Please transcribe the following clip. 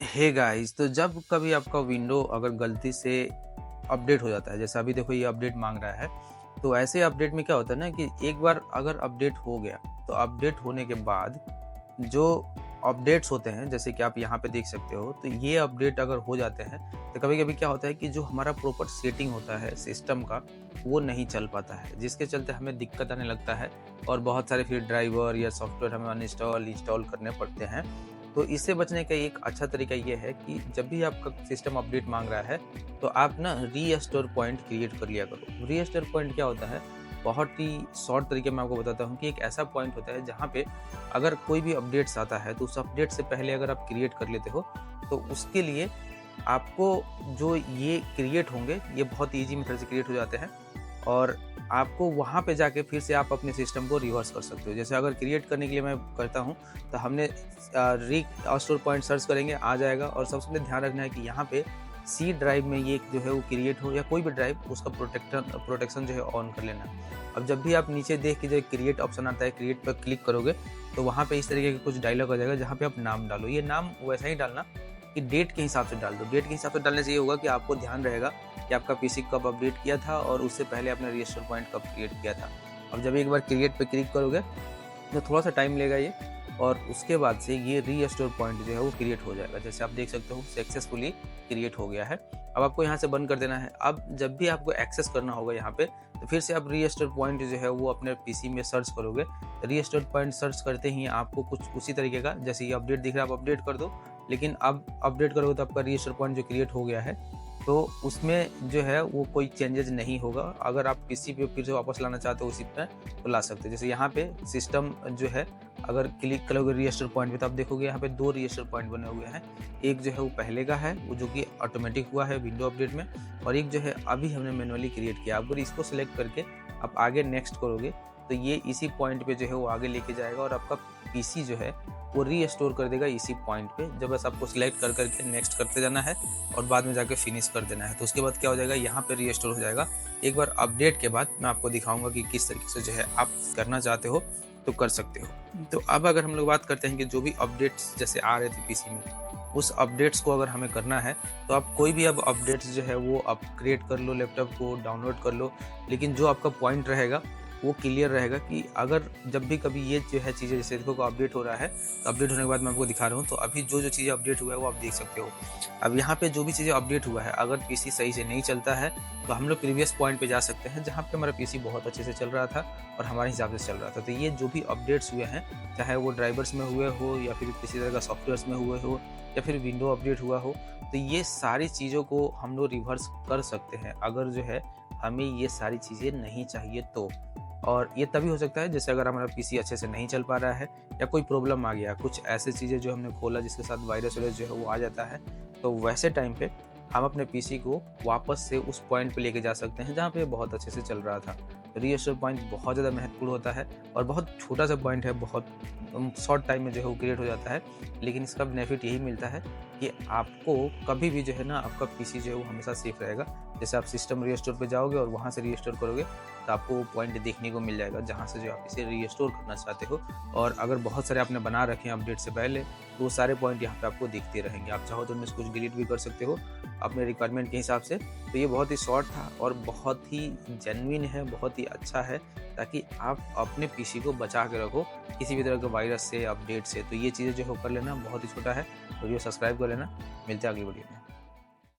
Hey guys, तो जब कभी आपका विंडो अगर गलती से अपडेट हो जाता है, जैसे अभी देखो ये अपडेट मांग रहा है, तो ऐसे अपडेट में क्या होता है ना कि एक बार अगर अपडेट हो गया तो अपडेट होने के बाद जो अपडेट्स होते हैं, जैसे कि आप यहाँ पे देख सकते हो, तो ये अपडेट अगर हो जाते हैं तो कभी कभी क्या होता है कि जो हमारा प्रॉपर सेटिंग होता है सिस्टम का, वो नहीं चल पाता है, जिसके चलते हमें दिक्कत आने लगता है और बहुत सारे फिर ड्राइवर या सॉफ्टवेयर हमें अनइंस्टॉल इंस्टॉल करने पड़ते हैं। तो इससे बचने का एक अच्छा तरीका ये है कि जब भी आपका सिस्टम अपडेट मांग रहा है तो आप ना रीस्टोर पॉइंट क्रिएट कर लिया करो। रीस्टोर पॉइंट क्या होता है, बहुत ही शॉर्ट तरीके में आपको बताता हूँ कि एक ऐसा पॉइंट होता है जहाँ पे अगर कोई भी अपडेट्स आता है तो उस अपडेट से पहले अगर आप क्रिएट कर लेते हो तो उसके लिए आपको जो ये क्रिएट होंगे ये बहुत ईजी मेथड से क्रिएट हो जाते हैं और आपको वहाँ पे जाके फिर से आप अपने सिस्टम को रिवर्स कर सकते हो। जैसे अगर क्रिएट करने के लिए मैं करता हूँ तो हमने रीस्टोर पॉइंट सर्च करेंगे, आ जाएगा। और सबसे पहले ध्यान रखना है कि यहाँ पे सी ड्राइव में ये जो है वो क्रिएट हो या कोई भी ड्राइव, उसका प्रोटेक्शन जो है ऑन कर लेना। अब जब भी आप नीचे देख के जो क्रिएट ऑप्शन आता है, क्रिएट पर क्लिक करोगे तो वहाँ पे इस तरीके के कुछ डायलॉग आ जाएगा जहाँ पे आप नाम डालो। ये नाम वैसा ही डालना कि डेट के हिसाब से डाल दो। डेट के हिसाब से डालने से ये होगा कि आपको ध्यान रहेगा कि आपका पीसी कब अपडेट किया था और उससे पहले आपने रीस्टोर पॉइंट कब क्रिएट किया था। अब जब एक बार क्रिएट पे क्लिक करोगे तो थोड़ा सा टाइम लेगा ये, और उसके बाद से ये रीस्टोर पॉइंट जो है वो क्रिएट हो जाएगा। जैसे आप देख सकते हो सक्सेसफुली क्रिएट हो गया है। अब आपको यहाँ से बंद कर देना है। अब जब भी आपको एक्सेस करना होगा यहाँ पे तो फिर से आप रीस्टोर पॉइंट जो है वो अपने पीसी में सर्च करोगे। रीस्टोर पॉइंट सर्च करते ही आपको कुछ उसी तरीके का, जैसे ये अपडेट दिख रहा है आप अपडेट कर दो, लेकिन अब अपडेट करोगे तो आपका रीस्टोर पॉइंट जो क्रिएट हो गया है तो उसमें जो है वो कोई चेंजेस नहीं होगा। अगर आप पीसी पे फिर से वापस लाना चाहते हो उसी पे तो ला सकते हो। जैसे यहाँ पे सिस्टम जो है, अगर क्लिक करोगे रीस्टोर पॉइंट पे तो आप देखोगे यहाँ पे 2 रीस्टोर पॉइंट बने हुए हैं। एक जो है वो पहले का है, वो जो कि ऑटोमेटिक हुआ है विंडो अपडेट में, और एक जो है अभी हमने मैनुअली क्रिएट किया। अगर इसको सिलेक्ट करके आप आगे नेक्स्ट करोगे तो ये इसी पॉइंट पे जो है वो आगे लेके जाएगा और आपका पीसी जो है वो रीस्टोर कर देगा इसी पॉइंट पे। जब बस आपको सिलेक्ट कर करके नेक्स्ट करते जाना है और बाद में जाके फिनिश कर देना है, तो उसके बाद क्या हो जाएगा, यहाँ पे रीस्टोर हो जाएगा। एक बार अपडेट के बाद मैं आपको दिखाऊंगा कि किस तरीके से जो है आप करना चाहते हो तो कर सकते हो। तो अब अगर हम लोग बात करते हैं कि जो भी अपडेट्स जैसे आ रहे थे पीसी में, उस अपडेट्स को अगर हमें करना है तो आप कोई भी अब अपडेट्स जो है वो अपग्रेड कर लो, लैपटॉप को डाउनलोड कर लो, लेकिन जो आपका पॉइंट रहेगा वो क्लियर रहेगा कि अगर जब भी कभी ये जो है चीज़ें, जैसे देखो अपडेट हो रहा है तो अपडेट होने के बाद मैं आपको दिखा रहा हूँ, तो अभी जो जो चीज़ें अपडेट हुआ है वो आप देख सकते हो। अब यहाँ पे जो भी चीज़ें अपडेट हुआ है, अगर पीसी सही से नहीं चलता है तो हम लोग प्रीवियस पॉइंट पे जा सकते हैं जहाँ पे हमारा पीसी बहुत अच्छे से चल रहा था और हमारे हिसाब से चल रहा था। तो ये जो भी अपडेट्स हुए हैं, चाहे वो ड्राइवर्स में हुए हो या फिर किसी तरह का सॉफ्टवेयर्स में हुए हो या फिर विंडो अपडेट हुआ हो, तो ये सारी चीज़ों को हम लोग रिवर्स कर सकते हैं अगर जो है हमें ये सारी चीज़ें नहीं चाहिए तो। और ये तभी हो सकता है जैसे अगर हमारा पीसी अच्छे से नहीं चल पा रहा है या कोई प्रॉब्लम आ गया, कुछ ऐसे चीज़ें जो हमने खोला जिसके साथ वायरस जो है वो आ जाता है, तो वैसे टाइम पे हम अपने पीसी को वापस से उस पॉइंट पे लेके जा सकते हैं जहाँ पे बहुत अच्छे से चल रहा था। रीस्टोर पॉइंट बहुत ज़्यादा महत्वपूर्ण होता है और बहुत छोटा सा पॉइंट है, बहुत शॉर्ट टाइम में जो है वो क्रिएट हो जाता है, लेकिन इसका बेनिफिट यही मिलता है कि आपको कभी भी जो है ना आपका पीसी जो है वो हमेशा सेफ रहेगा। जैसे आप सिस्टम रीस्टोर पे जाओगे और वहाँ से रीस्टोर करोगे तो आपको वो पॉइंट देखने को मिल जाएगा जहाँ से जो आप इसे रीस्टोर करना चाहते हो। और अगर बहुत सारे आपने बना रखे हैं अपडेट से पहले तो वो सारे पॉइंट यहाँ पे आपको दिखते रहेंगे। आप चाहो तो उनमें से कुछ डिलीट भी कर सकते हो अपने रिक्वायरमेंट के हिसाब से। तो ये बहुत ही शॉर्ट था और बहुत ही जेन्युइन है, बहुत ही अच्छा है, ताकि आप अपने पीसी को बचा के रखो किसी भी तरह के वायरस से, अपडेट से। तो ये चीज़ें जो है कर लेना, बहुत ही छोटा है। वीडियो सब्सक्राइब कर लेना। मिलते हैं अगली वीडियो में।